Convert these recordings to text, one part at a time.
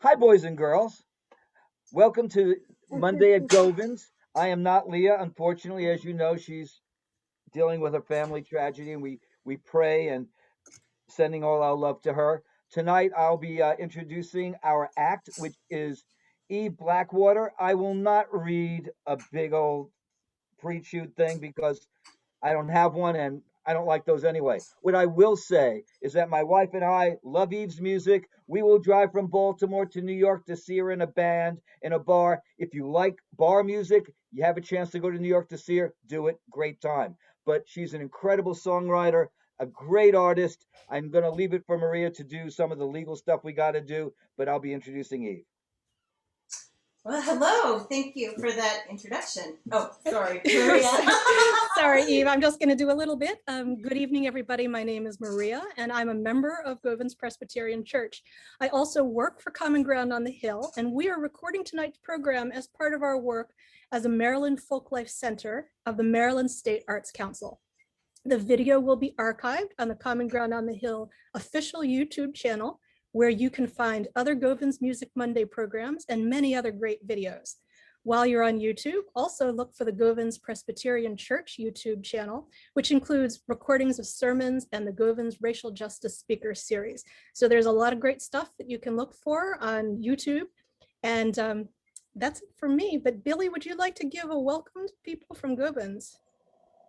Hi, boys and girls. Welcome to Monday at Govans. I am not Leah. Unfortunately, as you know, she's dealing with a family tragedy, and we pray and sending all our love to her. Tonight, I'll be introducing our act, which is Eve-Blackwater. I will not read a big old pre-shoot thing because I don't have one and I don't like those anyway. What I will say is that my wife and I love Eve's music. We will drive from Baltimore to New York to see her in a band, in a bar. If you like bar music, you have a chance to go to New York to see her, do it. Great time. But she's an incredible songwriter, a great artist. I'm going to leave it for Maria to do some of the legal stuff we got to do, but I'll be introducing Eve. Well, hello. Thank you for that introduction. Oh, sorry, Maria. Sorry, Eve. I'm just going to do a little bit. Good evening, everybody. My name is Maria, and I'm a member of Govans Presbyterian Church. I also work for Common Ground on the Hill, and we are recording tonight's program as part of our work as a Maryland Folklife Center of the Maryland State Arts Council. The video will be archived on the Common Ground on the Hill official YouTube channel, where you can find other Govans Music Monday programs and many other great videos. While you're on YouTube, also look for the Govans Presbyterian Church YouTube channel, which includes recordings of sermons and the Govans Racial Justice Speaker Series. So there's a lot of great stuff that you can look for on YouTube. And that's it for me. But Billy, would you like to give a welcome to people from Govans?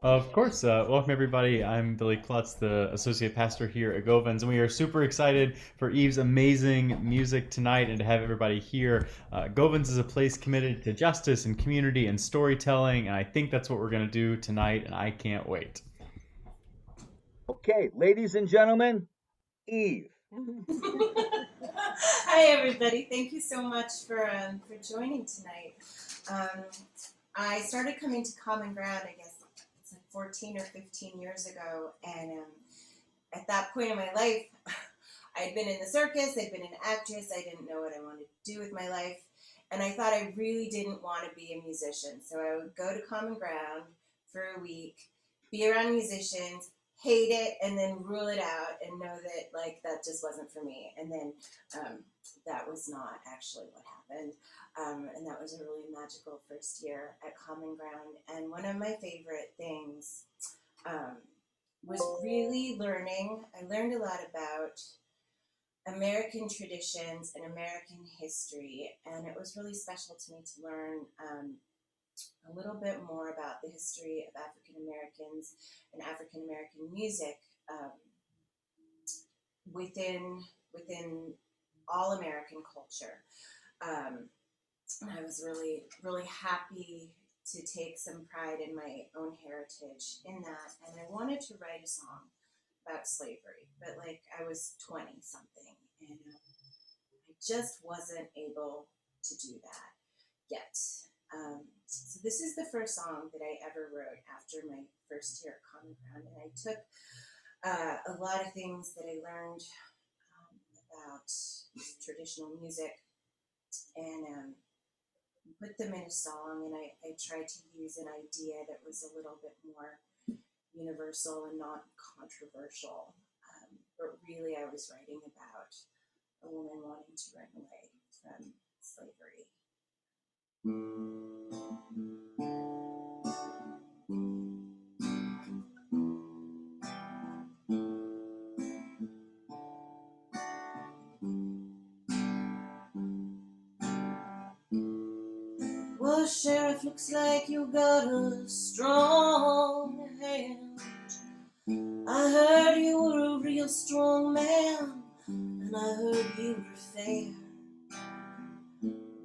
Of course. Welcome, everybody. I'm Billy Klutz, the associate pastor here at Govans, and we are super excited for Eve's amazing music tonight and to have everybody here. Govans is a place committed to justice and community and storytelling, and I think that's what we're going to do tonight, and I can't wait. Okay, ladies and gentlemen, Eve. Hi, everybody. Thank you so much for joining tonight. I started coming to Common Ground, I guess, 14 or 15 years ago, and at that point in my life, I had been in the circus, I'd been an actress, I didn't know what I wanted to do with my life, and I thought I really didn't want to be a musician. So I would go to Common Ground for a week, be around musicians, hate it, and then rule it out and know that that just wasn't for me. And then that was not actually what happened. And that was a really magical first year at Common Ground. And one of my favorite things was really learning. I learned a lot about American traditions and American history. And it was really special to me to learn a little bit more about the history of African Americans and African American music within all American culture. I was really, really happy to take some pride in my own heritage in that. And I wanted to write a song about slavery, but I was 20 something and I just wasn't able to do that yet. So this is the first song that I ever wrote after my first year at Common Ground. And I took a lot of things that I learned about traditional music and put them in a song, and I tried to use an idea that was a little bit more universal and not controversial. But really I was writing about a woman wanting to run away from slavery. Well, Sheriff, looks like you got a strong hand. I heard you were a real strong man, and I heard you were fair.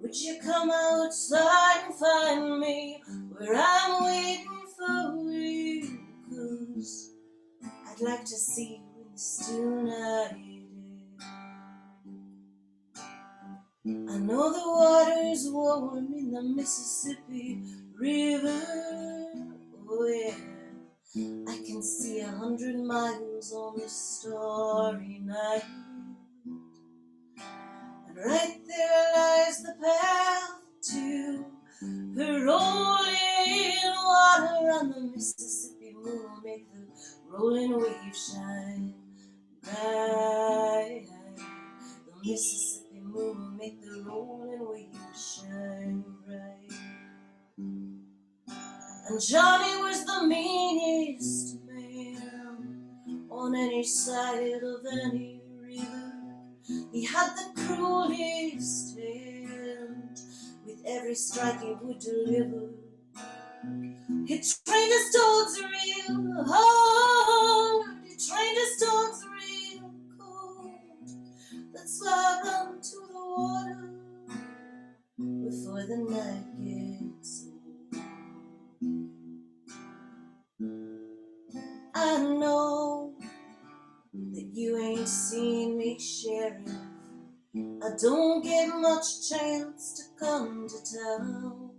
Would you come outside and find me where I'm waiting for you? 'Cause I'd like to see you in the still night air. I know the water's warm in the Mississippi River, oh yeah. I can see 100 miles on this starry night. And right there lies the path to the rolling water, and the Mississippi moon will make the rolling waves shine bright. The Mississippi moon will make the And Johnny was the meanest man on any side of any river. He had the cruelest hand, with every strike he would deliver. He trained his dogs real hard, he trained his dogs real cold. That's why I run to the water before the night gets old. I know that you ain't seen me, Sheriff. I don't get much chance to come to town,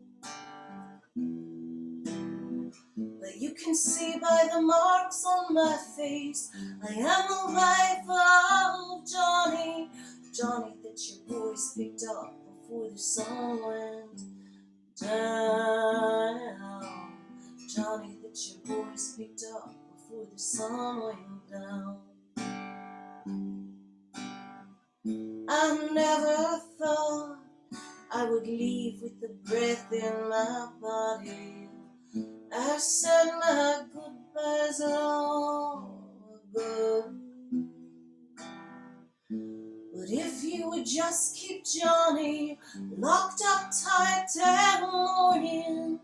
but you can see by the marks on my face I am the wife of Johnny, Johnny that your boys picked up before the sun went down, Johnny that your boys picked up before the sun went down. I never thought I would leave with the breath in my body. I said my goodbyes long ago. But if you would just keep Johnny locked up tight till morning,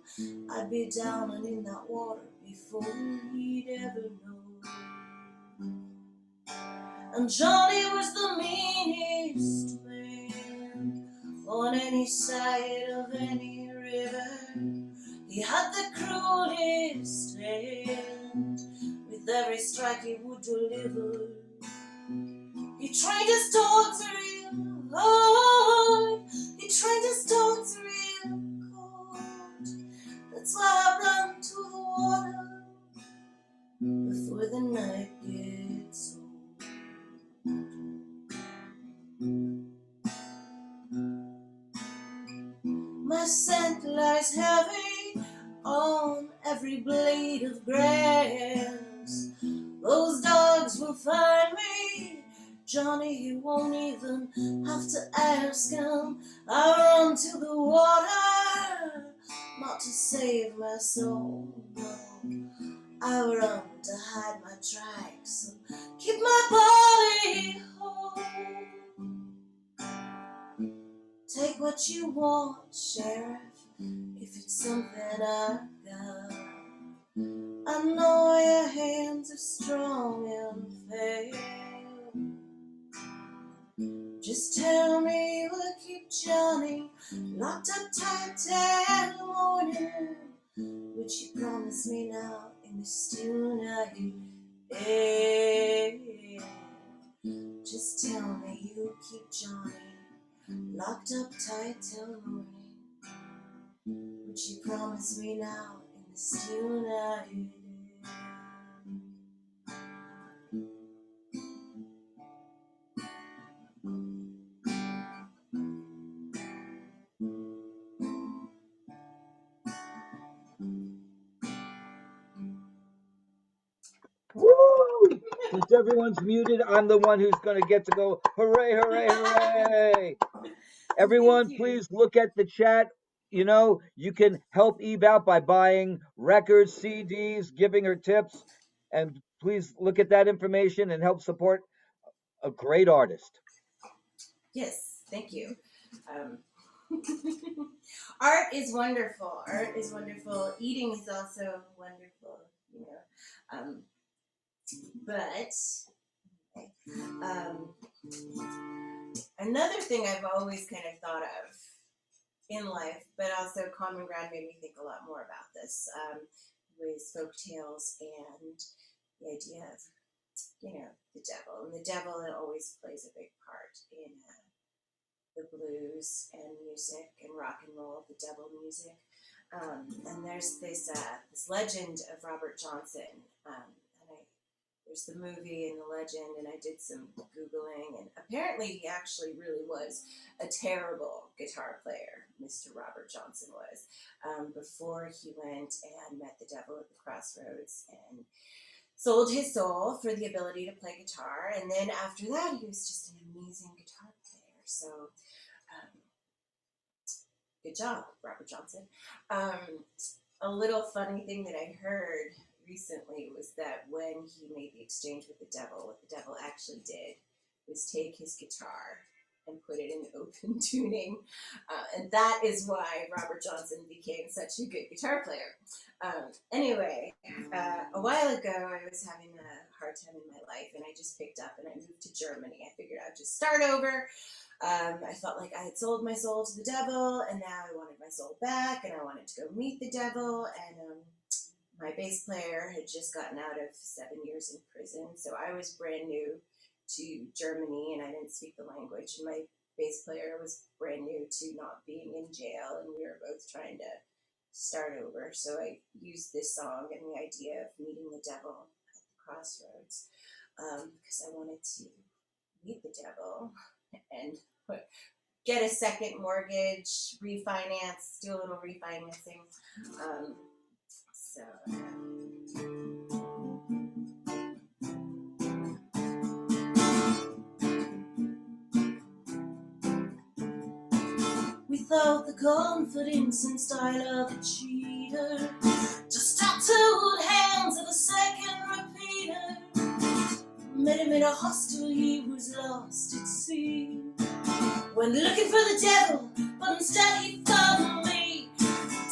I'd be down and in that water before he'd ever know. And Johnny was the meanest man on any side of any river. He had the cruelest hand, with every strike he would deliver. He trained his dogs real hard, he trained his dogs real cold. That's why I run to the water before the night gets old. My scent lies heavy on every blade of grass. Those dogs will find me, Johnny, you won't even have to ask him. I run to the water, not to save my soul, no. I run to hide my tracks and keep my body whole. Take what you want, Sheriff, if it's something I got. I know your hands are strong and fair. Just tell me you will keep Johnny locked up tight till the morning. Would you promise me now in the still night air? Just tell me you'll keep Johnny locked up tight till the morning. Would you promise me now in the still night air? Woo! Since everyone's muted, I'm the one who's going to get to go. Hooray, hooray, hooray! Everyone, Thank you. please look at the chat. You know, you can help Eve out by buying records, CDs, giving her tips. And please look at that information and help support a great artist. Yes, thank you. Art is wonderful. Art is wonderful. Eating is also wonderful, you know. But another thing I've always kind of thought of in life, but also Common Ground made me think a lot more about this, was folk tales and the idea of, you know, the devil. And the devil always plays a big part in the blues and music and rock and roll, the devil music. And there's this legend of Robert Johnson. There's the movie and the legend, and I did some Googling, and apparently he actually really was a terrible guitar player, Mr. Robert Johnson was, before he went and met the devil at the crossroads and sold his soul for the ability to play guitar. And then after that, he was just an amazing guitar player. So good job, Robert Johnson. a little funny thing that I heard recently was that when he made the exchange with the devil, what the devil actually did was take his guitar and put it in open tuning. And that is why Robert Johnson became such a good guitar player. Anyway, a while ago, I was having a hard time in my life, and I just picked up and I moved to Germany. I figured I'd just start over. I felt like I had sold my soul to the devil, and now I wanted my soul back, and I wanted to go meet the devil. And my bass player had just gotten out of 7 years in prison, so I was brand new to Germany, and I didn't speak the language. And my bass player was brand new to not being in jail, and we were both trying to start over. So I used this song and the idea of meeting the devil at the crossroads, because I wanted to meet the devil and get a second mortgage, refinance, do a little refinancing. Without the confidence and style of a cheater, just tattooed hands of a second repeater. Met him in a hostel, he was lost at sea. Went looking for the devil, but instead he found me.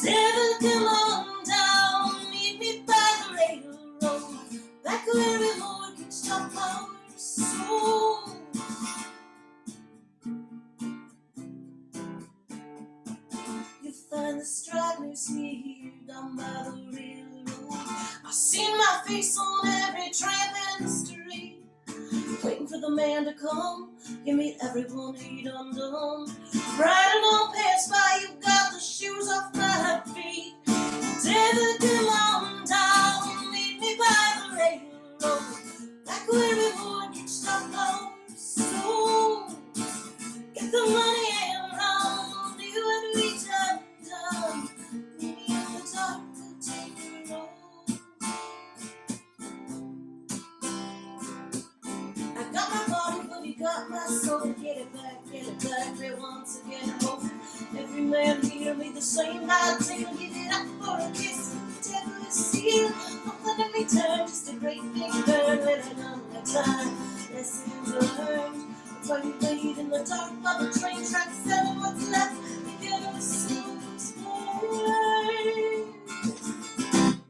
Devil, come on down, meet me by the railroad, back where we mortgaged up our soul. You find the stragglers here down by the railroad. I've seen my face on every tramp in the street, waiting for the man to come. You meet everyone he done done. Riding on pass by, you got the shoes off my feet. Devil, come on down, meet me by the railroad, back where we mortgaged up our soul. Get the money and run, do what we done. Meet me in the dark, we'll take the road. I got my body, but you got my soul. Get it back, we once again home. Every man here made the same bad tale. Give it up for a kiss, the devil is sealed. Nothing in return, just a great big burn. When I done my time, lessons learned. That's why we wait in the dark while the train tracks selling what's left. Together with silver's blade,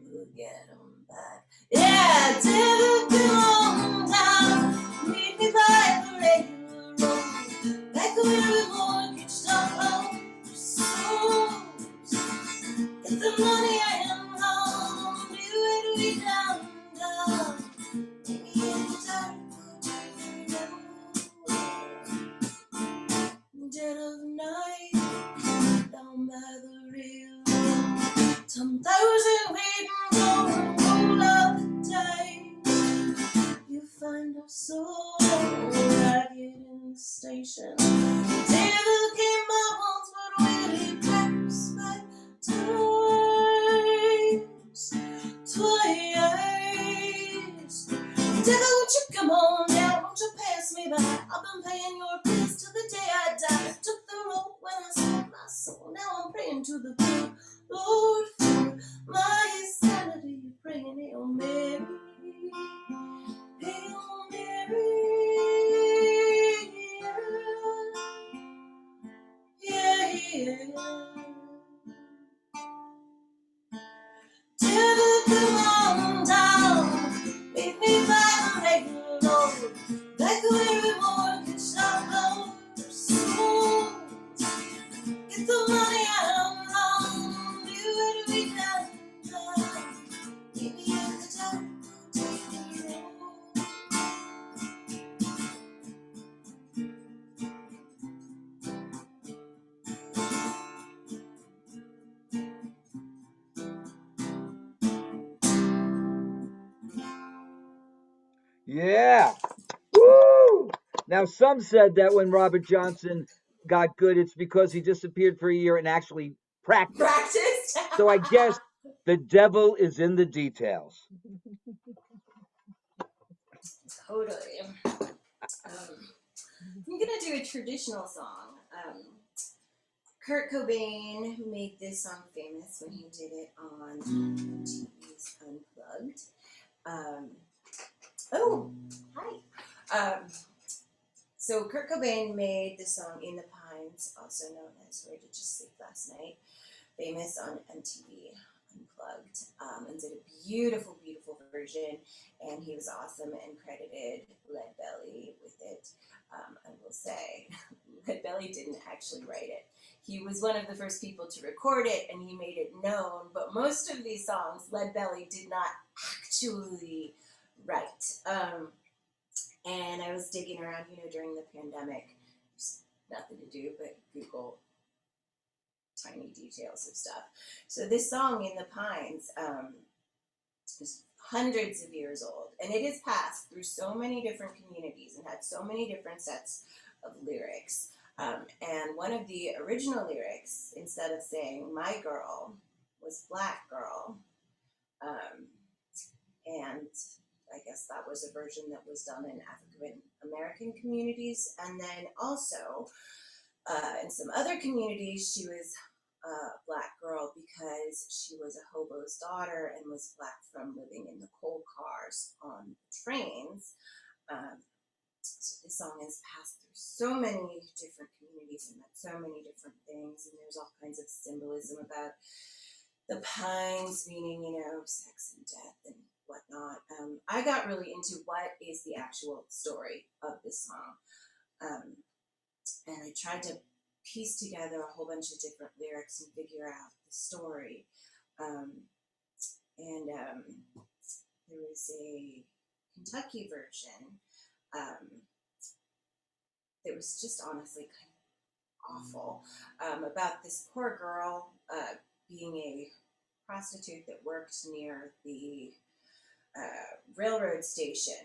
we'll get 'em back. Yeah, devil, come on down, meet me by the railroad, back where we mortgaged up our souls. Get the money and run, do it we done. Meet me in the dark, dead of night, down by the railroad. 10,000 waiting for a roll of the dice. You find our soul ragged in the station. Devil came by once, but will he pass by twice? Devil, won't you come on down? Won't you pass me by? I've been paying your bills till the day I die. Took the road when I sold my soul. Now I'm praying to the good Lord for my sanity. Praying, Hail Mary, Hail Mary. Yeah, yeah. Devil, come on down, meet me by the railroad, back where we mortgaged our our souls. Get the money out and run, do what we done. Meet me at the top, take the road. Yeah. Woo! Now, some said that when Robert Johnson got good, it's because he disappeared for a year and actually practiced. Practiced. So I guess the devil is in the details. Totally. I'm gonna do a traditional song. Kurt Cobain, who made this song famous when he did it on MTV's Unplugged. Oh, hi. So Kurt Cobain made this song In the Pines, also known as Where Did You Sleep Last Night, famous on MTV Unplugged, and did a beautiful, beautiful version, and he was awesome and credited Lead Belly with it. I will say, Lead Belly didn't actually write it. He was one of the first people to record it, and he made it known, but most of these songs, Lead Belly did not actually write. And I was digging around, during the pandemic. There's nothing to do but Google tiny details of stuff. So this song, In the Pines, is hundreds of years old, and it has passed through so many different communities and had so many different sets of lyrics. And one of the original lyrics, instead of saying "my girl," was "black girl," and I guess that was a version that was done in African American communities. And then also in some other communities, she was a black girl because she was a hobo's daughter and was black from living in the coal cars on trains. So this song has passed through so many different communities and meant so many different things. And there's all kinds of symbolism about the pines, meaning, sex and death and whatnot. I got really into what is the actual story of this song. And I tried to piece together a whole bunch of different lyrics and figure out the story. There was a Kentucky version that was just honestly kind of awful, about this poor girl being a prostitute that worked near the railroad station.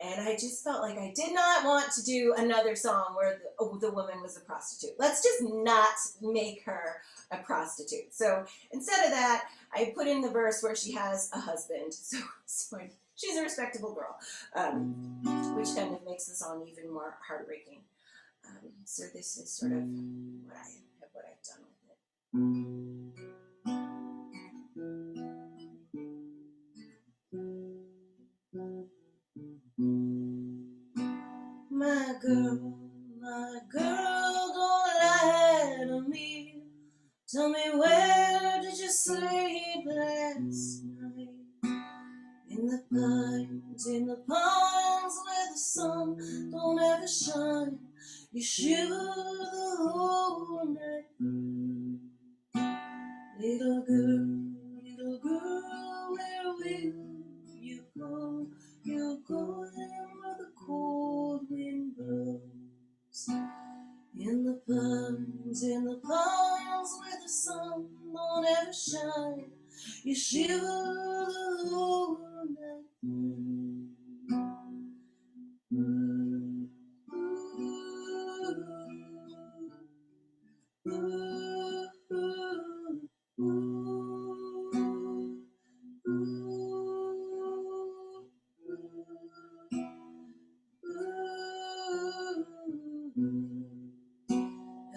And I just felt like I did not want to do another song where the woman was a prostitute. Let's just not make her a prostitute. So instead of that, I put in the verse where she has a husband. So she's a respectable girl, which kind of makes the song even more heartbreaking. So this is sort of what I've done with it. My girl, don't lie to me. Tell me, where did you sleep last night? In the pines where the sun don't ever shine. You shiver the whole night through. Little girl, where will you go? You're going where the cold wind blows. In the pines where the sun don't ever shine. You shiver the whole night through.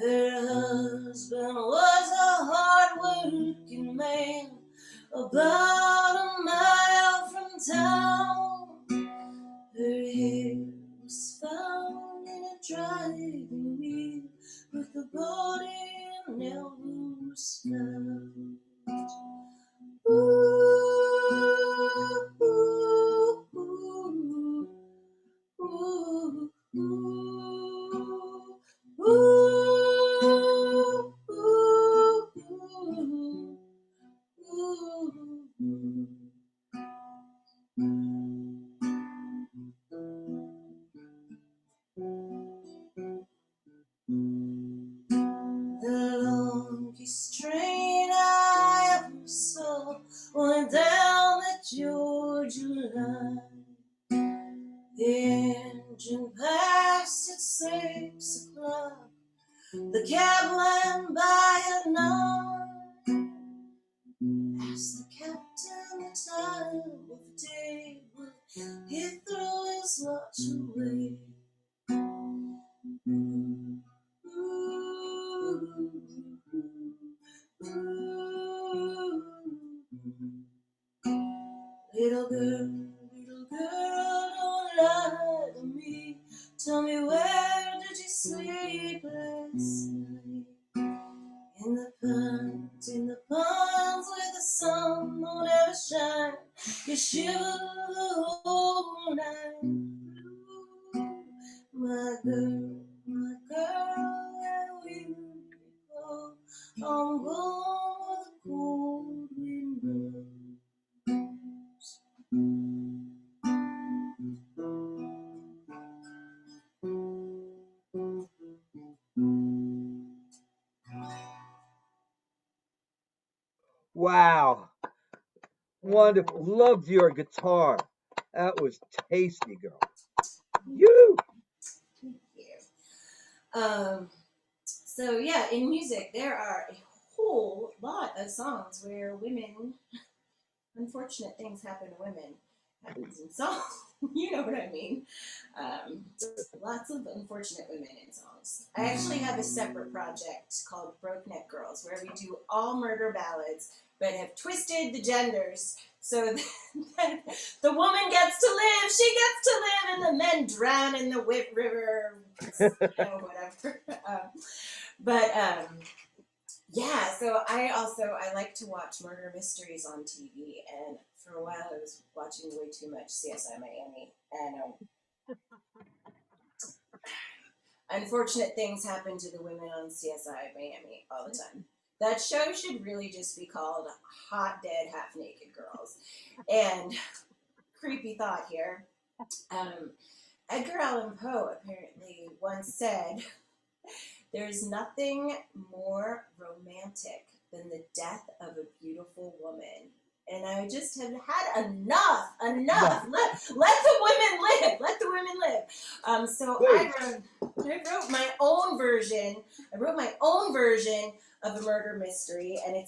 Her husband was a hard-working man, about a mile from town. Her hair was found in a driving wheel, with the body never was found. The longest train I ever saw went down the Georgia line. The engine passed at 6 o'clock. The cab went by at 9. Asked the captain the time of day when he threw his watch away. Little girl, don't lie to me. Tell me, where did you sleep last night? In the ponds where the sun won't ever shine. You shiver the whole night through. My girl, where will you go? I'm going where the cold wind blows. Wow. Wonderful. Loved your guitar. That was tasty, girl. You. Thank you. So yeah, in music there are a whole lot of songs where women, unfortunate things happen to women, happens in songs. You know what I mean? Lots of unfortunate women in songs. I actually have a separate project called Broke Neck Girls, where we do all murder ballads, but have twisted the genders so that the woman gets to live, she gets to live, and the men drown in the Whit River, whatever. Yeah, so I like to watch murder mysteries on TV, and for a while I was watching way too much CSI Miami, and unfortunate things happen to the women on CSI Miami all the time. That show should really just be called Hot Dead Half Naked Girls. And creepy thought here. Edgar Allan Poe apparently once said, "There's nothing more romantic than the death of a beautiful woman." And I just have had enough. Let the women live. Let the women live. So I wrote my own version. I wrote my own version of a murder mystery, and I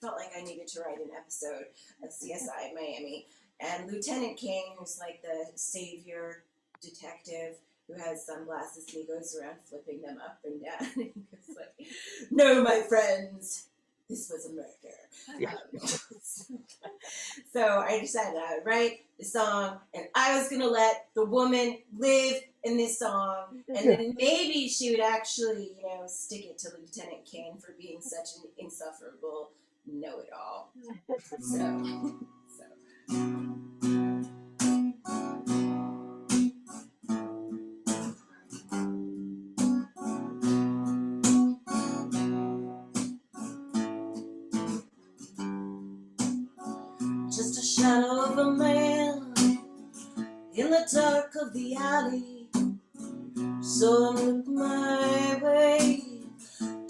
felt like I needed to write an episode of CSI Miami. And Lieutenant King, who's like the savior detective who has sunglasses, and he goes around flipping them up and down. And he goes like, "No, my friends, this was a murder." Yeah. So I decided I would write the song, and I was going to let the woman live in this song, and then maybe she would actually, stick it to Lieutenant King for being such an insufferable know-it-all. So. Just a shadow of a man in the dark of the alley. So I looked my way,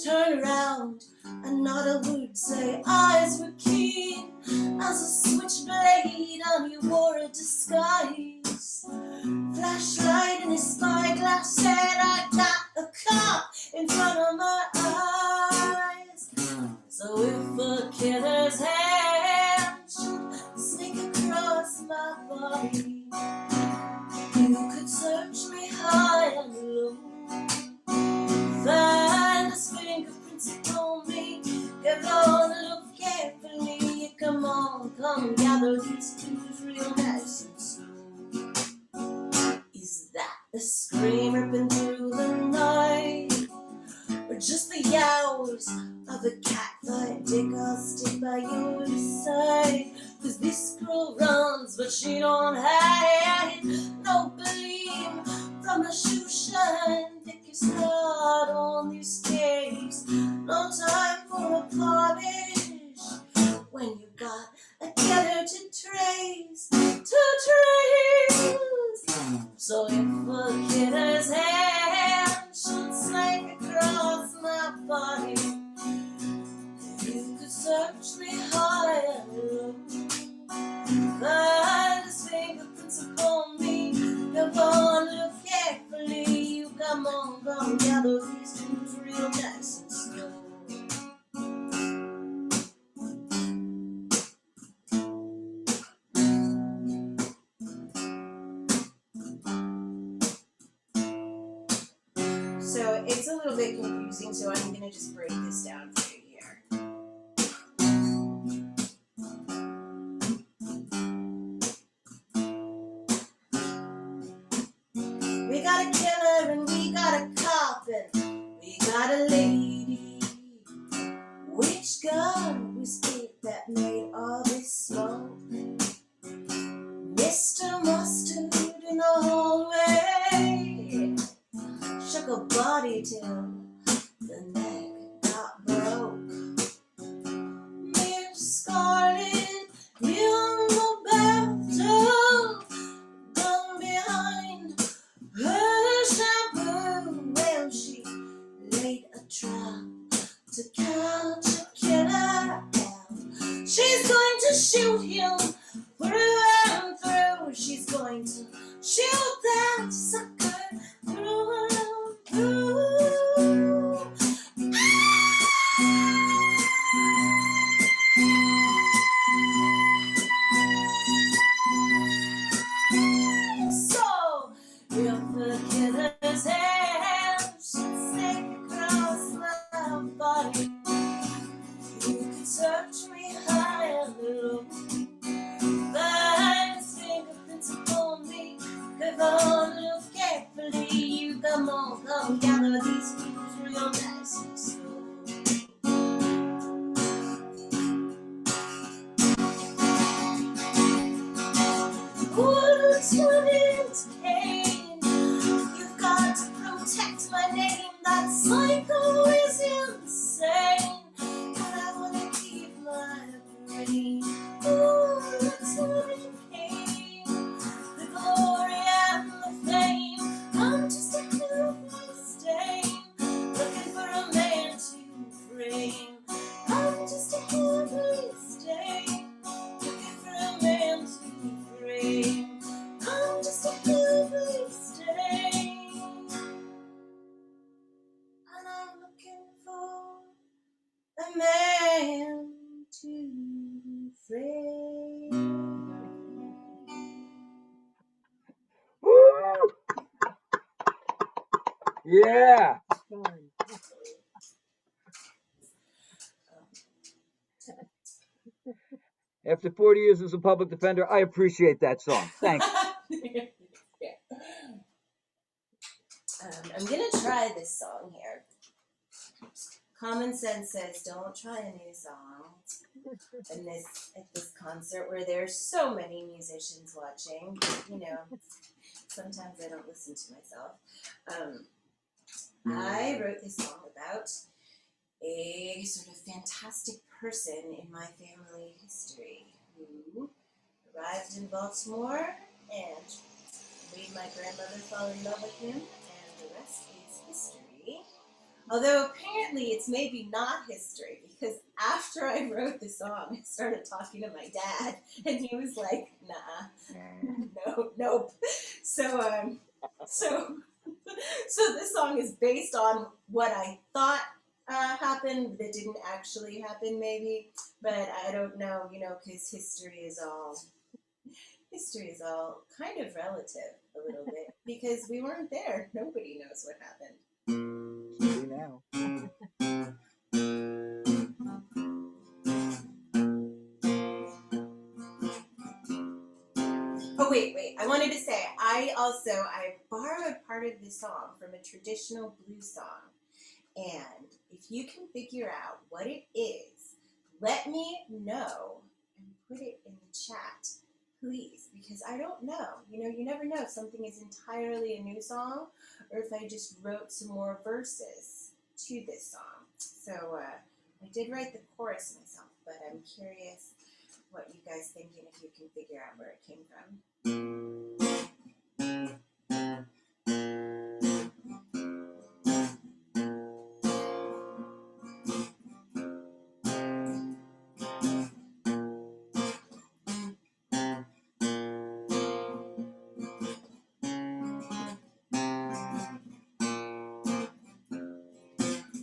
turned around, and not a word say. Eyes were keen as a switchblade, and he wore a disguise. Flashlight in his spyglass said, "I got a cop in front of my eyes." So if a killer's hand should sneak across my body, you could search me high and low, find his fingerprints upon me. Get on and look carefully. Come on, come gather these clues real nice and slow. Is that a scream ripping through the night, or just the hours of a catfight? Dick, I'll stick by your side, 'cause this girl runs, but she don't hide. No gleam from a shoe shine. Dick is hard on this case. No time for a polish when you got a killer to trace. So if a killer's hand should snake across my body, you could search me high and low, find his fingerprints upon me. Come on, look carefully. You come on, gather these clues real nice and slow. So it's a little bit confusing, so I'm going to just break this down for you here. till the neck got broke. Miss Scarlet, you on the bathtub, down behind her shampoo. Well, she laid a trap to catch a killer. She's going to shoot him through and through. She's going to shoot that sucker through and through. So, if the killer's hand should snake across my body, you could search me high and low. Find his fingerprints upon me. Come on, look carefully. You come on, come gather these clues real nice and slow. What's your name today? You've got to protect my name. That psycho is insane, but I wanna keep my brain. Oh, that's what it came. The glory and the fame. I'm just a helpless stain, looking for a man to frame. I'm just a helpless stain, looking for a man to frame. I'm just a helpless stain, and I'm looking for a man to frame. Woo! Yeah. After 40 years as a public defender, I appreciate that song. Thanks. Yeah. I'm gonna try this song here. Common sense says don't try a new song. And at this concert where there's so many musicians watching, you know, sometimes I don't listen to myself. I wrote this song about a sort of fantastic person in my family history who arrived in Baltimore and made my grandmother fall in love with him, and the rest is history. Although apparently it's maybe not history, because after I wrote the song, I started talking to my dad, and he was like, nah, nope. So this song is based on what I thought happened that didn't actually happen, maybe, but I don't know, you know, because history is all kind of relative a little bit, because we weren't there. Nobody knows what happened. See now. Oh, wait. I wanted to say, I borrowed part of this song from a traditional blues song. And if you can figure out what it is, let me know and put it in the chat, please, because I don't know. You know, you never know if something is entirely a new song or if I just wrote some more verses to this song. So I did write the chorus myself, but I'm curious what you guys think and if you can figure out where it came from.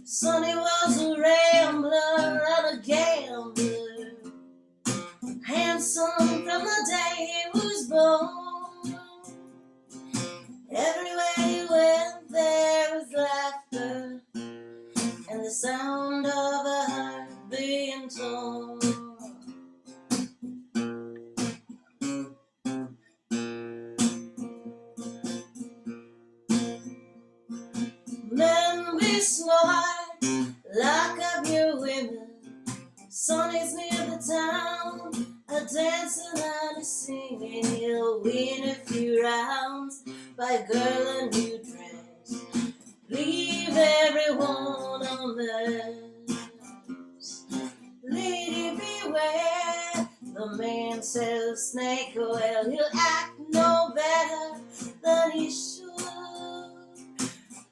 Sonny was a rambler and a gambler, handsome from the day he was born. Everywhere he went there was laughter and the sound of a heart being torn. Men be smart, lock up your women. Sonny's near the town, a dancing and a singing. He'll win a few rounds by a girl in new dress. leave everyone on theirs. Lady, beware, the man sells snake oil. He'll act no better than he should.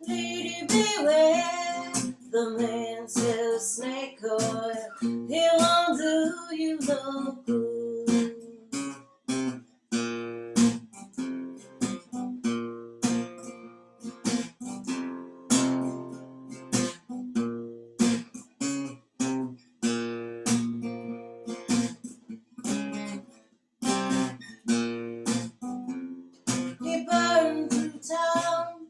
Lady, beware, the man sells snake oil. He won't do you no good. He burned through town,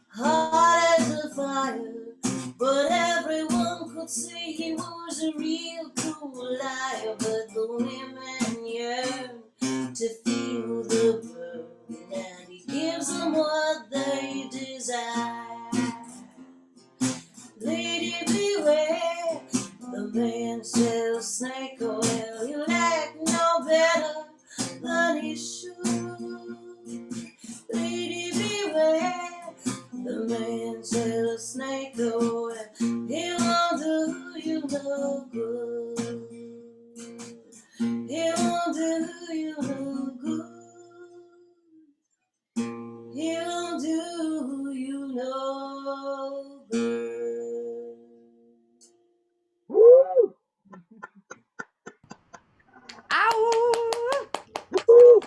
hot as a fire, but everyone could see he was a real cool liar. But the women yearn to feel the burn, and he gives them what they desire. Lady, beware, the man sells snake oil. He'll act no better than he should. Lady, beware, the man sells snake oil. He won't do you no good. He won't do you no good. He won't do you no good. Woo! Ow! Woo!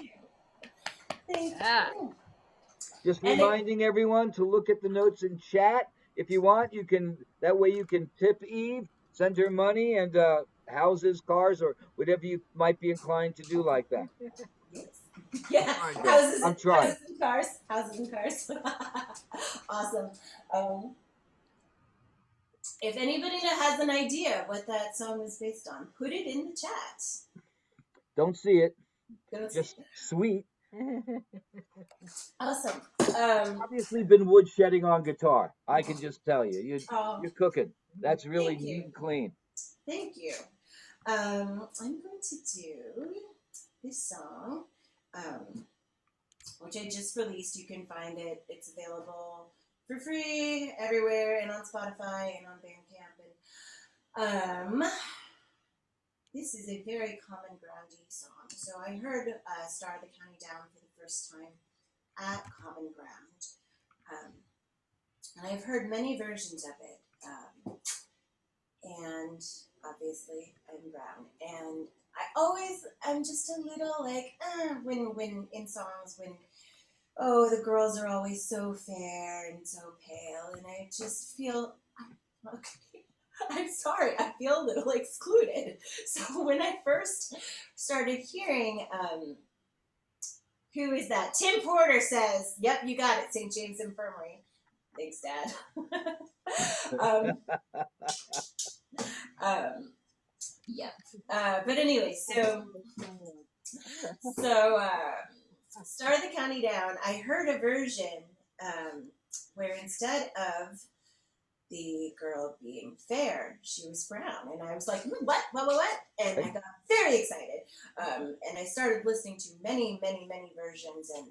Thank Yeah. you. Just And it- reminding everyone to look at the notes in chat. If you want, you can, that way you can tip Eve, send her money and houses, cars, or whatever you might be inclined to do like that. Yes. Yeah, Trying, houses, I'm trying. houses and cars, houses and cars. Awesome. If anybody has an idea what that song is based on, put it in the chat. Don't see it, Don't just say- sweet. Awesome. Obviously been woodshedding on guitar. I can just tell you. Oh, You're cooking. That's really Thank you. neat and clean. thank you. I'm going to do this song, which I just released. You can find it. It's available for free everywhere and on Spotify and on Bandcamp. And this is a very common groundy song. So I heard Star of the County Down for the first time at Common Ground. And I've heard many versions of it. And obviously I'm brown. And I'm just a little like, when in songs, oh, the girls are always so fair and so pale. And I just feel, okay, I'm sorry, I feel a little excluded. So when I first started hearing, who is that? Tim Porter says, yep, you got it, St. James Infirmary. Thanks, Dad. Yeah. But anyway, so Star of the County Down, I heard a version where instead of the girl being fair, she was brown. And I was like, what? And I got very excited. And I started listening to many, many, many versions. And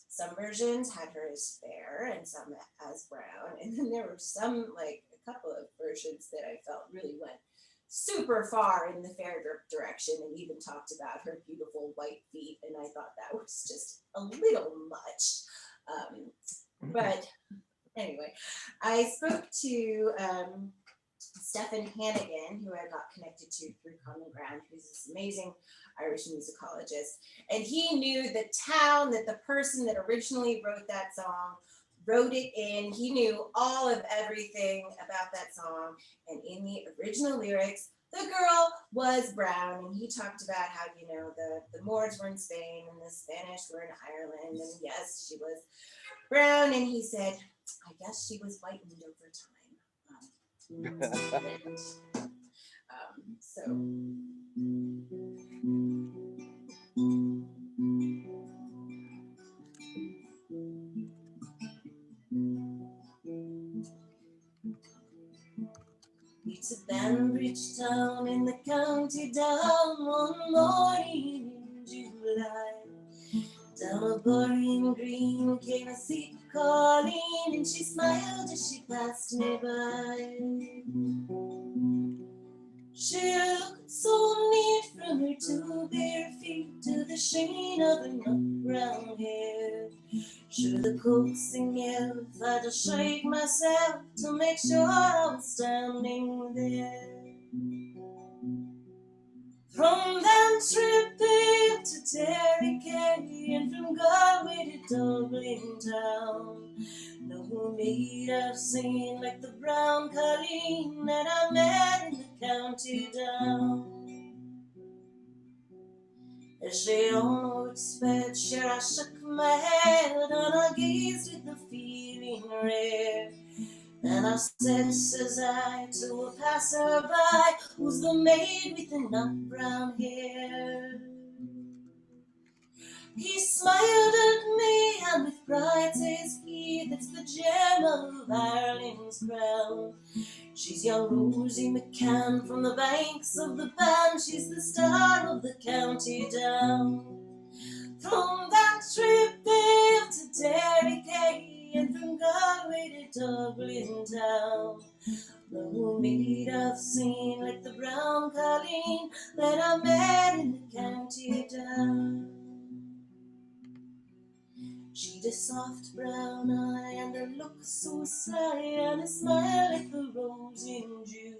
some versions had her as fair and some as brown. And then there were some, like a couple of versions that I felt really went super far in the fair direction and even talked about her beautiful white feet. And I thought that was just a little much. But anyway, I spoke to Stephen Hannigan, who I got connected to through Common Ground, who's this amazing Irish musicologist. And he knew the town that the person that originally wrote that song wrote it in. He knew all of everything about that song. And in the original lyrics, the girl was brown. And he talked about how, the Moors were in Spain and the Spanish were in Ireland. And yes, she was brown. And he said, I guess she was whitened over time. It's a Banbridge town in the county down one morning in July. Down a Boreen Green came a seat calling, and she smiled as she passed me by. She looked so neat from her 2 bare feet to the sheen of her nut brown hair. Sure, the coaxing yell, I had to shake myself to make sure I was standing there. From them tripping to Terry Kay, and from Galway to Dublin town, no maid I've seen like the brown Colleen that I met in the county down. As she onward sped, sure I shook my head and I gazed with a feeling rare. And I said, says I, to a passerby, who's the maid with the nut brown hair? He smiled at me, and with pride says he, that's the gem of Ireland's crown. She's young Rosie McCann from the banks of the Bann, she's the star of the county down. From that trip there to Derry Kay, and from Galway to Dublin town, no maid I've seen like the brown Colleen that I met in the county down. She'd a soft brown eye and a look so sly, and a smile like the rose in June.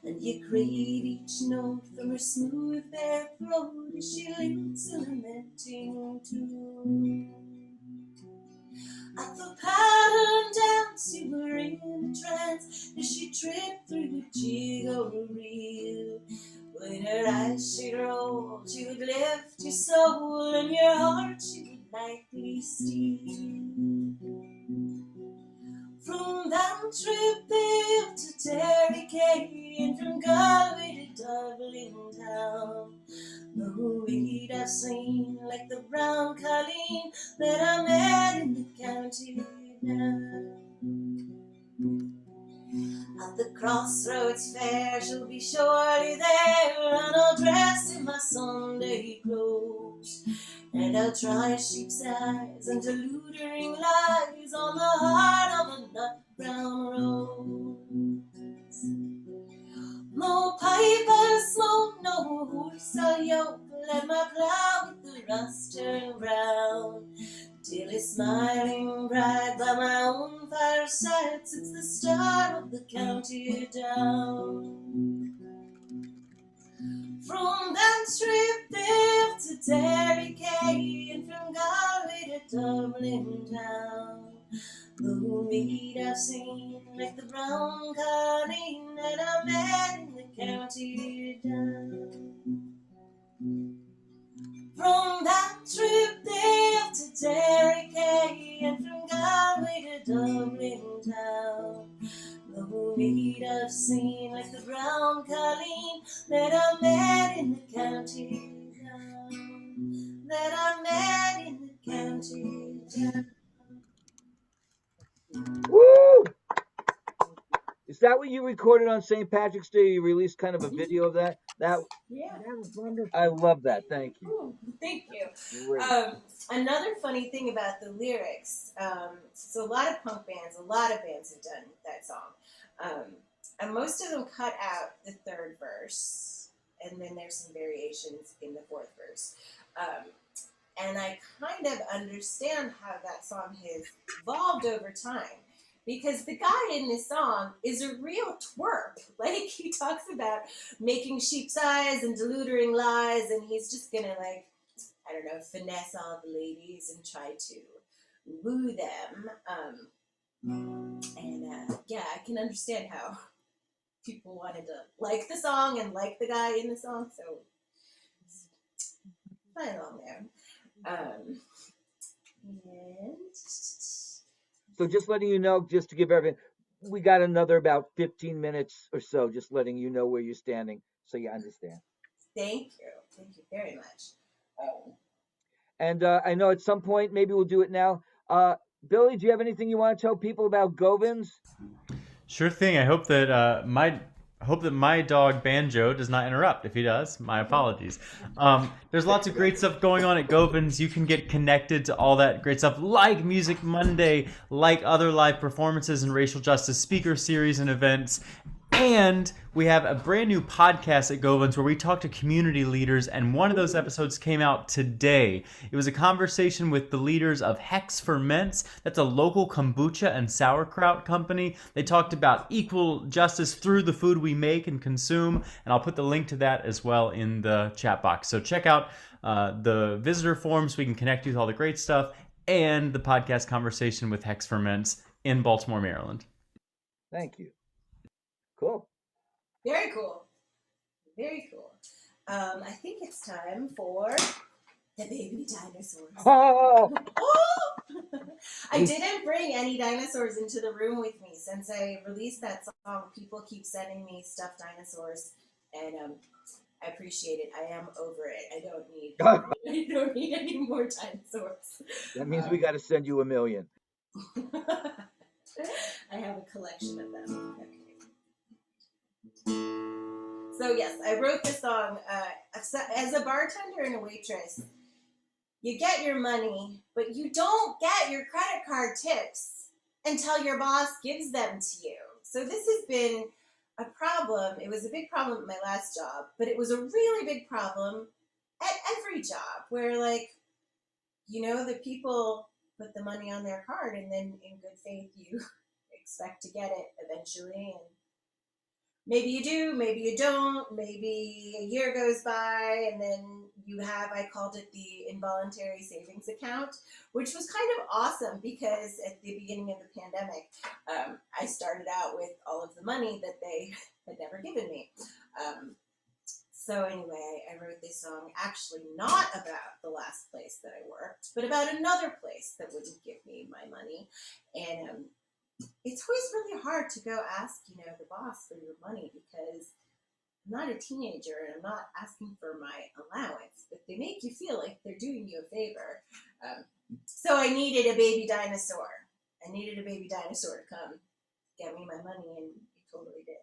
And you crave each note from her smooth bare throat as she lips a lamenting tune. At the pattern dance you were in a trance as she tripped through a jig or a reel. When her eyes she'd roll, she would lift your soul, and your heart she would lightly steal. From that trip there to Derry Kay, and from Galway to Dublin town, no maid I've seen like the brown Colleen that I met in the county down. At the crossroads fair she'll be surely there, and I'll dress in my Sunday clothes, and I'll try sheep's eyes and deludering lies on the heart of a nut brown rose. No pipe I'll smoke, no horse I'll yoke, let my plough with the rust turn brown, till a smiling bride by my own fireside sits the star of the county down. From that trip there to Derry Kay, and from Galway to Dublin town, no maid I've seen like the brown Colleen that I met in the county down. From that trip there to Derry Kay, and from Galway to Dublin town, no maid I've seen like the brown Colleen that I met in the county down, that I met in the county down. Woo! Is that what you recorded on St. Patrick's Day? You released kind of a video of that? That was wonderful. I love that. Thank you. Oh, thank you. Great. Another funny thing about the lyrics, so a lot of punk bands, a lot of bands have done that song. And most of them cut out the third verse, and then there's some variations in the fourth verse. And I kind of understand how that song has evolved over time, because the guy in this song is a real twerp. Like, he talks about making sheep's eyes and deludering lies, and he's just gonna, like, I don't know, finesse all the ladies and try to woo them. Yeah, I can understand how people wanted to like the song and like the guy in the song, so right along there. And So just letting you know, just to give everything, we got another about 15 minutes or so, just letting you know where you're standing so you understand. thank you very much. And I know at some point, maybe we'll do it now. Billy, do you have anything you want to tell people about Govans? Sure thing. I hope that I hope that my dog Banjo does not interrupt. If he does, my apologies. There's lots of great stuff going on at Govans. You can get connected to all that great stuff, like Music Monday, like other live performances and racial justice speaker series and events. And we have a brand new podcast at Govans where we talk to community leaders, and one of those episodes came out today. It was a conversation with the leaders of Hex Ferments. That's a local kombucha and sauerkraut company. They talked about equal justice through the food we make and consume, and I'll put the link to that as well in the chat box. So check out the visitor form so we can connect you with all the great stuff, and the podcast conversation with Hex Ferments in Baltimore, Maryland. Thank you. Cool. Very cool. Very cool. I think it's time for the baby dinosaurs. Oh! Oh! I didn't bring any dinosaurs into the room with me since I released that song. People keep sending me stuffed dinosaurs, and I appreciate it. I am over it. I don't need any more dinosaurs. That means we got to send you 1 million. I have a collection of them. Okay. So yes, I wrote this song. As a bartender and a waitress, you get your money, but you don't get your credit card tips until your boss gives them to you. So this has been a problem. It was a big problem at my last job, but it was a really big problem at every job where, like, the people put the money on their card and then in good faith you expect to get it eventually, and maybe you do, maybe you don't, maybe a year goes by and then you have, I called it the involuntary savings account, which was kind of awesome because at the beginning of the pandemic, I started out with all of the money that they had never given me. So anyway, I wrote this song actually not about the last place that I worked, but about another place that wouldn't give me my money. And it's always really hard to go ask, the boss for your money because I'm not a teenager and I'm not asking for my allowance, but they make you feel like they're doing you a favor. So I needed a baby dinosaur. I needed a baby dinosaur to come get me my money, and he totally did.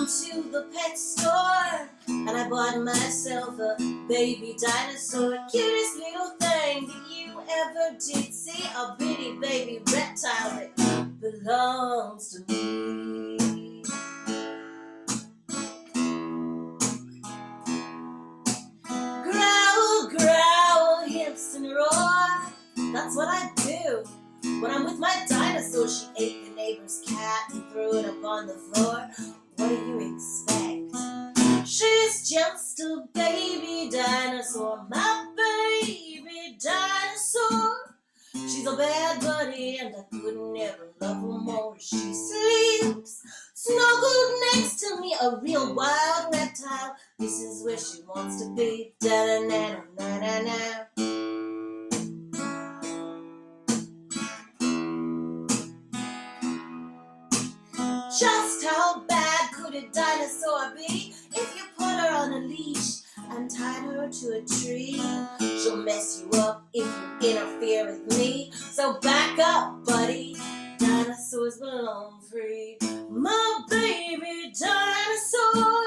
To the pet store and I bought myself a baby dinosaur, cutest little thing that you ever did see, a bitty baby reptile that belongs to me. Growl, growl, hiss and roar, that's what I do when I'm with my dinosaur. She ate the neighbor's cat and threw it up on the floor. What do you expect? She's just a baby dinosaur, my baby dinosaur. She's a bad buddy and I could never love her more. She sleeps snuggled next to me, a real wild reptile. This is where she wants to be. Da-na-na-na-na-na. Just how bad could a dinosaur be if you put her on a leash and tied her to a tree? She'll mess you up if you interfere with me. So back up, buddy. Dinosaurs belong free. My baby dinosaur.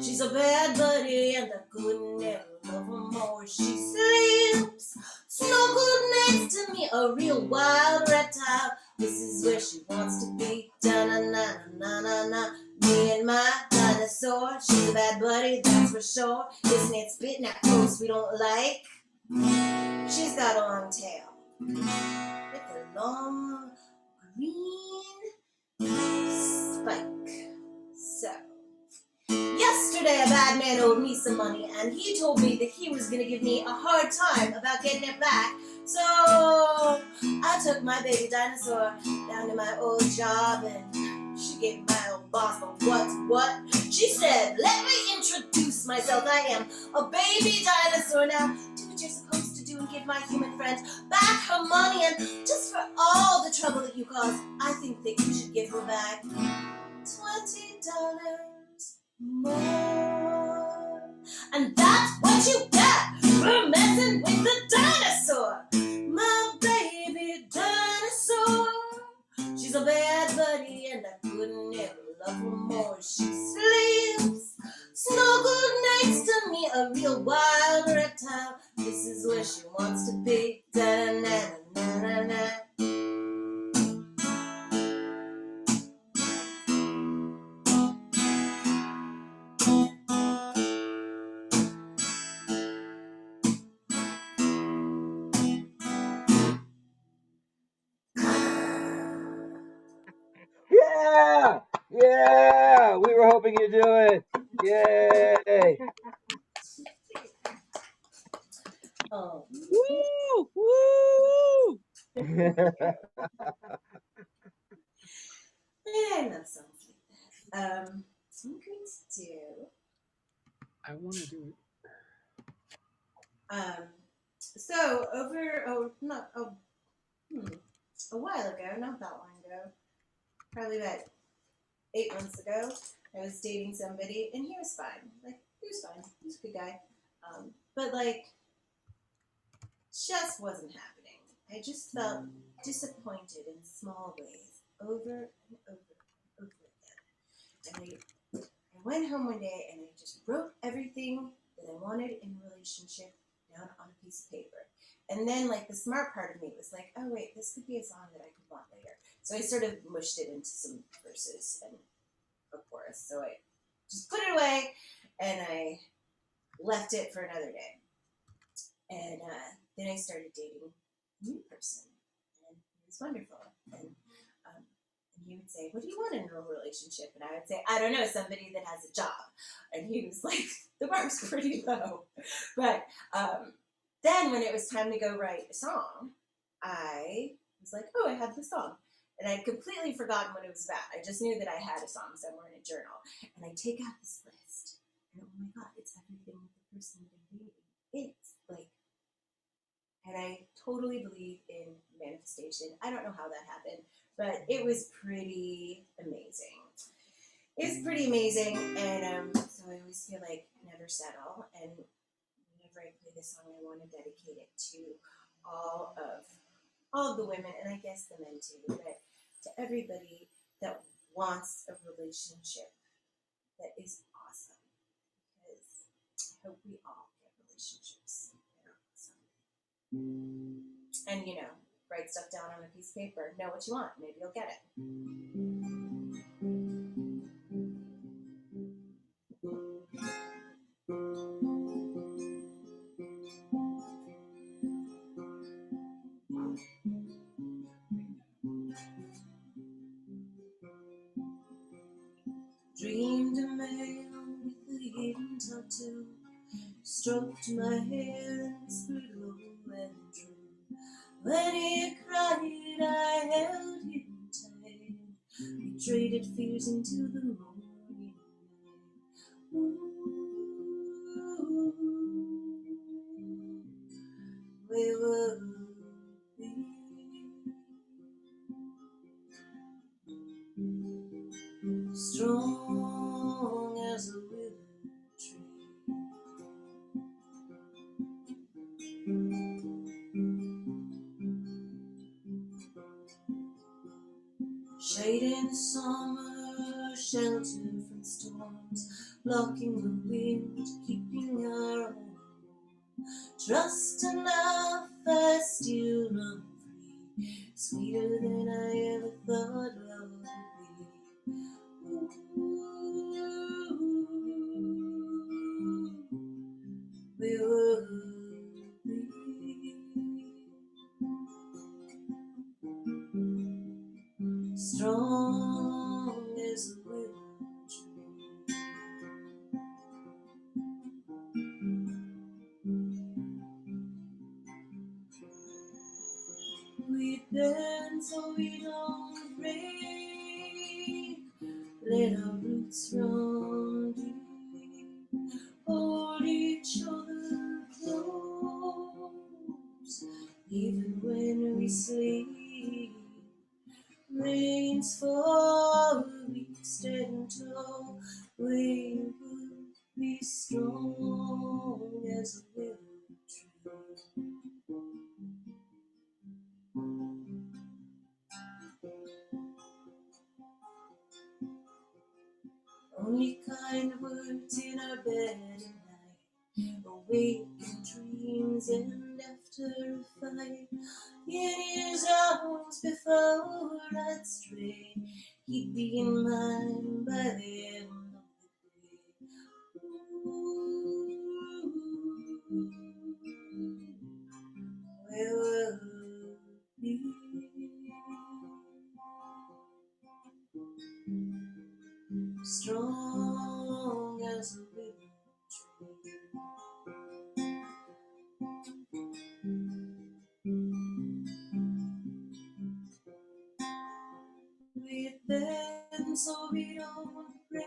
She's a bad buddy and I could never love her more. She sleeps snuggled next to me, a real wild reptile. This is where she wants to be. Da-na-na-na-na-na. Me and my dinosaur. She's a bad buddy, that's for sure. Isn't it spitting at folks we don't like? She's got a long tail with a long green spike. So, yesterday a bad man owed me some money and he told me that he was going to give me a hard time about getting it back. So I took my baby dinosaur down to my old job and she gave my old boss a what? She said, let me introduce myself. I am a baby dinosaur now. Do what you're supposed to do you and give my human friend back her money, and just for all the trouble that you caused, I think that you should give her back $20 more. And that's what you get for messing with the dinosaur. My baby dinosaur. She's a bad buddy and I couldn't ever love her more. She sleeps snuggled next to me, a real wild reptile. This is where she wants to be. Da-na-na-na-na-na. Yeah! Yeah! We were hoping you'd do it. Yay! Oh, Woo! Woo! I love songs like that. I'm going to do. I want to do it. So a while ago, not that long ago, probably about 8 months ago, I was dating somebody, and he was fine. Like, he was fine. He was a good guy. But, like, just wasn't happening. I just felt disappointed in small ways over and over and over again. And I went home one day, and I just wrote everything that I wanted in a relationship down on a piece of paper. And then, like, the smart part of me was like, oh, wait, this could be a song that I could want later. So I sort of mushed it into some verses and a chorus. So I just put it away, and I left it for another day. And then I started dating a new person, and it was wonderful. And he would say, what do you want in a relationship? And I would say, I don't know, somebody that has a job. And he was like, the bar's pretty low. But then when it was time to go write a song, I was like, oh, I have the song. And I'd completely forgotten what it was about. I just knew that I had a song somewhere in a journal. And I take out this list, and oh my God, it's everything that the person that I'm dating is. Like, and I totally believe in manifestation. I don't know how that happened, but it was pretty amazing. It's pretty amazing, and so I always feel like never settle. And whenever I play this song, I want to dedicate it to all of the women, and I guess the men too, but to everybody that wants a relationship that is awesome. Because I hope we all get relationships that are awesome. And write stuff down on a piece of paper. Know what you want. Maybe you'll get it. Dreamed a man with a hidden tattoo, stroked my hair and whispered low and true. When he cried, I held him tight. We traded fears into the morning light. Ooh, we will be strong as a willow tree. Shade in the summer, shelter from storms, blocking the wind, keeping our home. Trust enough, I still run free, sweeter than I ever thought love would be. Ooh, we will be strong as a willow tree. We bend so we don't break. Let our roots run deep. Hold each other close. only kind of words in our bed at night. Awake in dreams and after a fight. In his arms before I'd stray, he'd be in mine by the end of the day. Ooh, where will we be? Strong as a willow tree. We've been so we don't break.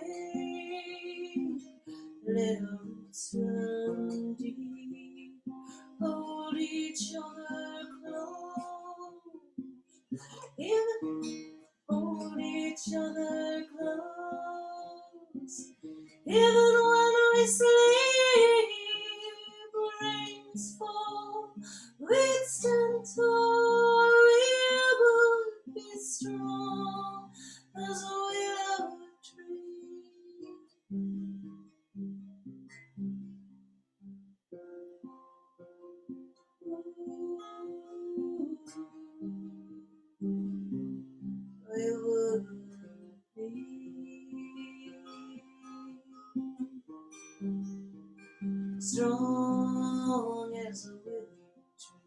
Let our roots run deep. Hold each other close. Even hold each other close. Even when we sleep, rains fall, we'd stand tall, we would be strong as a willow tree. We would be strong as a willow tree.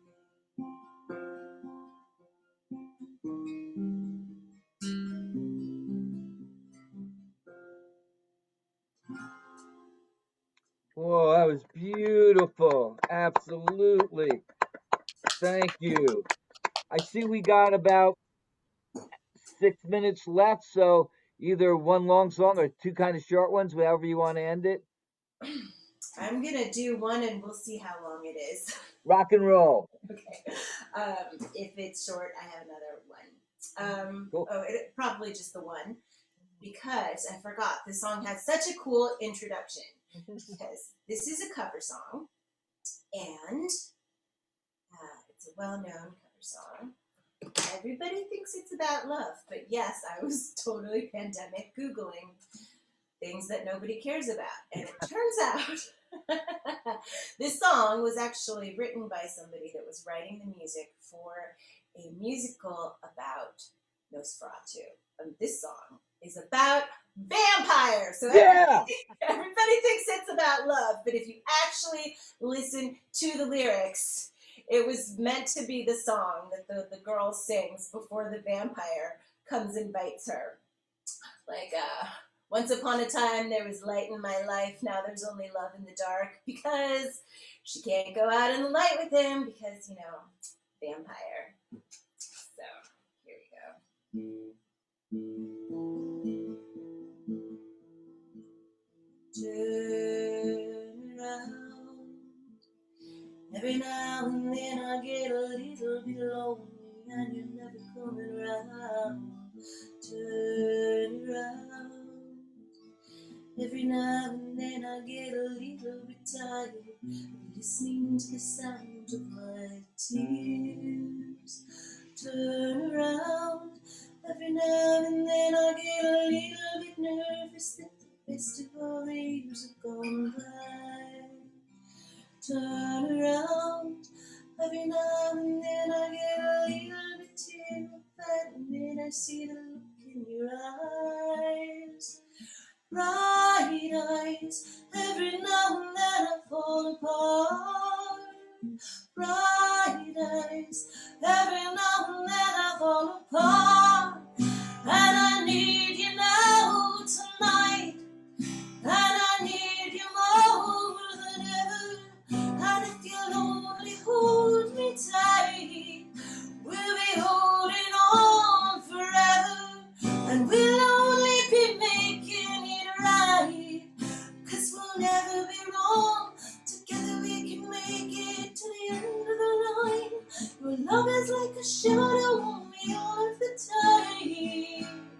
Whoa, that was beautiful. Absolutely. Thank you. I see we got about 6 minutes left, so either one long song or two kind of short ones, however you want to end it. I'm gonna do one and we'll see how long it is. Rock and roll. Okay. If it's short, I have another one. Cool. Probably just the one, because I forgot the song has such a cool introduction. Because this is a cover song, and it's a well-known cover song. Everybody thinks it's about love, but yes, I was totally pandemic Googling things that nobody cares about. And it turns out this song was actually written by somebody that was writing the music for a musical about Nosferatu. And this song is about vampires. So Yeah. everybody thinks it's about love, but if you actually listen to the lyrics, it was meant to be the song that the girl sings before the vampire comes and bites her. Like, once upon a time there was light in my life, now there's only love in the dark, because she can't go out in the light with him because, you know, vampire. So, here we go. Turn around. Every now and then I get a little bit lonely and you're never coming around. Turn around. Every now and then I get a little bit tired of listening to the sound of my tears. Turn around. Every now and then I get a little bit nervous that the best of all the years have gone by. Turn around. Every now and then I get a little bit terrified, and then I see the look in your eyes. Bright eyes. Every now and then I fall apart. Bright eyes. Every now and then I fall apart. And I need you now tonight. And I need you more than ever. And if you'll only hold me tight, we'll be holding on forever. And we'll only be making it right. 'Cause we'll never be wrong. Together we can make it to the end of the line. Your love is like a shadow on me all of the time.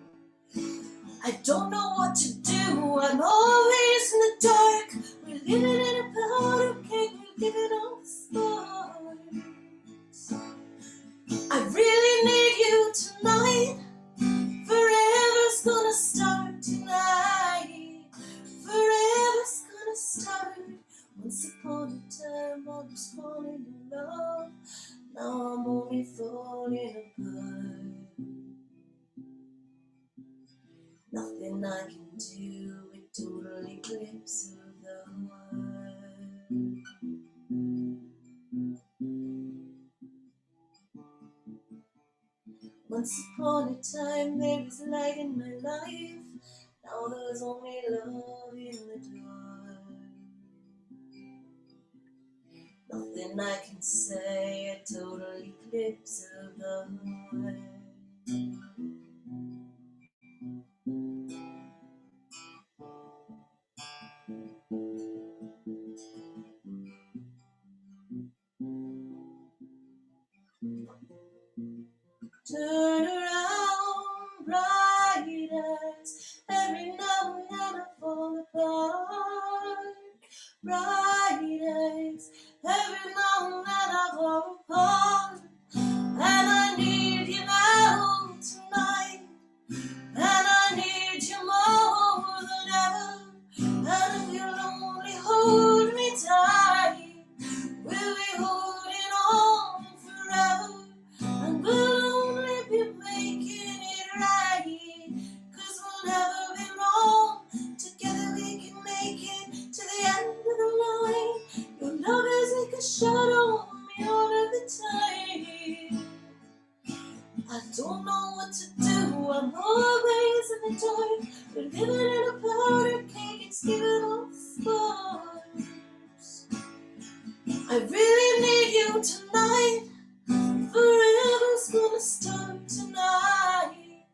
I don't know what to do, I'm always in the dark. We're living in a powder keg, we're giving all the sparks. I really need you tonight. Forever's gonna start tonight. I can do a total eclipse of the heart. Once upon a time there was light in my life. Now there's only love in the dark. Nothing I can say, a total eclipse of the heart. Turn around, bright eyes. Every now and then I fall apart. Bright eyes. Every now and then I fall apart. And I need you now tonight. And I need you more than ever. And if you'll only hold me tight, we'll be holding on forever. And we'll only be making it right. 'Cause we'll never be wrong. Together we can make it to the end of the line. Your love is like a shadow on me all of the time. I don't know what to do, I'm always in the dark. We're living in a powder cake, it's giving off sparks. I really need you tonight. Forever's gonna start tonight.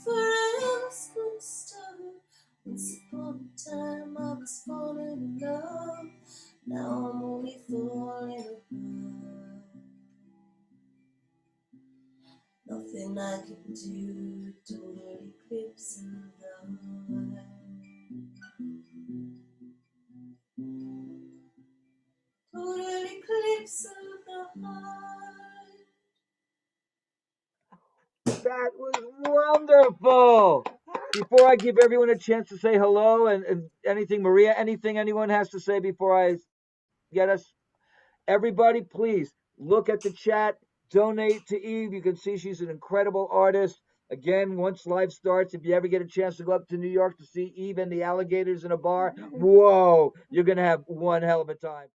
Forever's gonna start. Once upon a time I was falling in love. Now I'm only falling apart. Nothing I can do, total eclipse of the heart. Total eclipse of the heart. That was wonderful. Before I give everyone a chance to say hello and anything, Maria, anything anyone has to say before I get us, everybody, please look at the chat, donate to Eve. You can see she's an incredible artist. Again, once live starts, if you ever get a chance to go up to New York to see Eve and the Alligators in a bar, whoa, you're going to have one hell of a time.